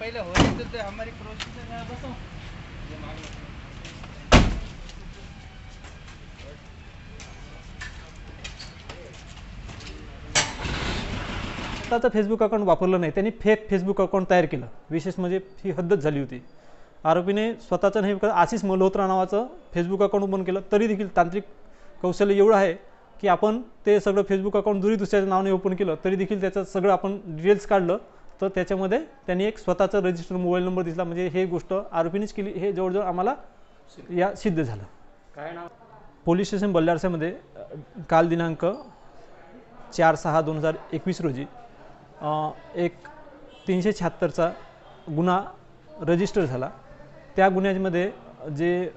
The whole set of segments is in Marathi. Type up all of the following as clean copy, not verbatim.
पहले हो रही तो हमारी प्रोसेस है बस ये मांग लो। स्वतःचं फेसबुक अकाउंट वापरलं नाही, त्यांनी फेक फेसबुक अकाउंट तयार केलं। विशेष म्हणजे ही हद्दच झाली होती। आरोपीने स्वतःचं नाही तर आशिष मल्होत्रा नावाचं फेसबुक अकाउंट ओपन केलं, तरी देखील तांत्रिक कौशल्य एवढं आहे की आपण ते सगळं फेसबुक अकाउंट दुसऱ्याच्या नावाने ओपन केलं तरी देखील त्याचं सगळं आपण डिटेल्स काढलं तर त्याच्यामध्ये त्यांनी एक स्वतःचा रजिस्टर मोबाईल नंबर दिसला। म्हणजे हे गोष्ट आरोपीनेच केली हे जवळजवळ आम्हाला या सिद्ध झालं। काय नाव? पोलीस स्टेशन बल्लारसामध्ये काल दिनांक 4/6/2021 रोजी एक 376चा गुन्हा रजिस्टर झाला। त्या गुन्ह्यामध्ये जे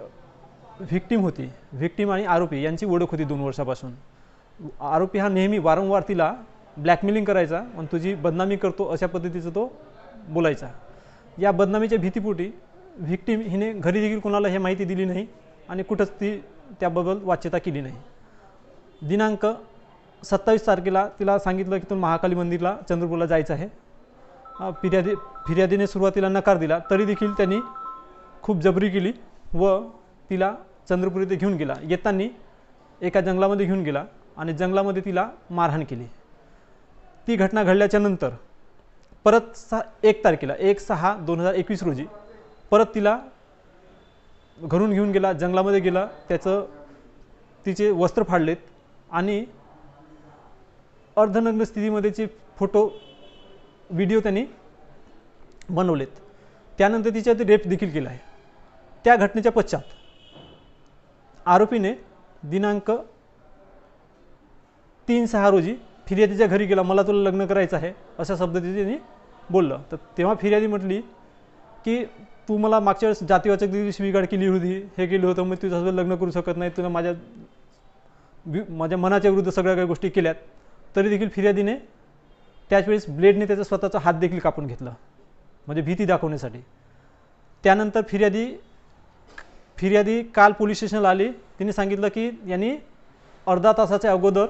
व्हिक्टिम होती, व्हिक्टिम आणि आरोपी यांची ओळख होती 2 वर्षापासून। आरोपी हा नेहमी वारंवार तिला ब्लॅकमेलिंग करायचा आणि तुझी बदनामी करतो अशा पद्धतीचं तो बोलायचा। या बदनामीच्या भीतीपोटी व्हिक्टिम हिने घरी देखील कोणाला हे माहिती दिली नाही आणि कुठंच ती त्याबद्दल वाच्यता केली नाही। दिनांक 27 तारखेला तिला सांगितलं की तू महाकाली मंदिरला चंद्रपूरला जायचं आहे। फिर्यादीने सुरुवातीला नकार दिला, तरी देखील त्यांनी खूप जबरी केली व तिला चंद्रपूर येथे घेऊन गेला। येताना एका जंगलामध्ये घेऊन गेला आणि जंगलामध्ये तिला मारहाण केली। ती घटना घडल्याच्या नंतर परत 1 तारखेला 1/6/2021 रोजी परत तिला घरून घेऊन गेला, जंगलामध्ये गेला, तिचे वस्त्र फाडलेत आणि अर्धनग्न स्थितीमध्येचे फोटो व्हिडिओ त्यांनी बनवलेत। त्यानंतर तिच्यात रेप देखील केला आहे। त्या घटनेच्या पश्चात आरोपीने दिनांक 3/6 रोजी फिर्यादीच्या घरी गेला, मला तुला लग्न करायचं आहे अशा पद्धतीने त्यांनी बोललं। तर तेव्हा फिर्यादी म्हटली की तू मला मागच्या वेळेस जातीवाचक शिवीगाळ केली होती, हे केलं होतं, मग तुझ्यासोबत लग्न करू शकत नाही, तुला माझ्या मनाच्या विरुद्ध सगळ्या काही गोष्टी केल्यात। तरी देखील फिर्यादीने त्याच वेळेस ब्लेडने त्याचा स्वतःचा हात देखील कापून घेतला, म्हणजे भीती दाखवण्यासाठी। त्यानंतर फिर्यादी काल पोलीस स्टेशनला आली। तिने सांगितलं की यांनी अर्धा तासाच्या अगोदर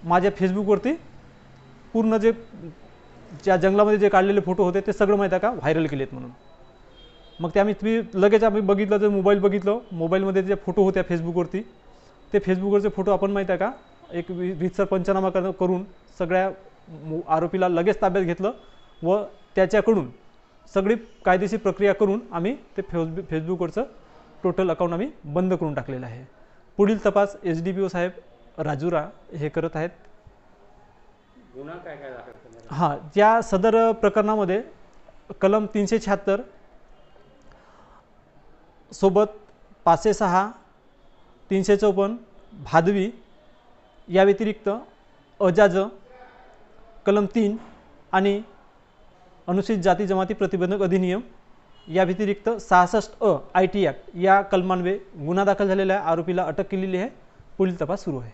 माझ्या फेसबुकवरती पूर्ण ज्या जंगलामध्ये जे काढलेले फोटो होते ते सगळं माहीत आहे का व्हायरल केलेत म्हणून। मग ते आम्ही लगेच बघितलं, तर मोबाईल बघितलं, मोबाईलमध्ये जे फोटो होत्या फेसबुकवरती, ते फेसबुकवरचे फोटो आपण माहीत आहे का एक रीतसर पंचनामा करून सगळ्या आरोपीला लगेच ताब्यात घेतलं व त्याच्याकडून सगळी कायदेशीर प्रक्रिया करून आम्ही ते फेसबुकवरचं टोटल अकाउंट आम्ही बंद करून टाकलेलं आहे। पुढील तपास SDPO साहेब राजुरा हे करत आहेत। गुन्हा काय काय दाखल केला? हां, त्या सदर प्रकरणामध्ये कलम 376 सोबत 506, 354 भादवी या व्यतिरिक्त अजाज कलम 3 आणि अनुसूचित जाती जमाती प्रतिबंधक अधिनियम या व्यतिरिक्त 66 IT ॲक्ट या कलमान्वये गुन्हा दाखल झालेल्या आरोपीला अटक केलेली आहे। पुढील तपास सुरू आहे।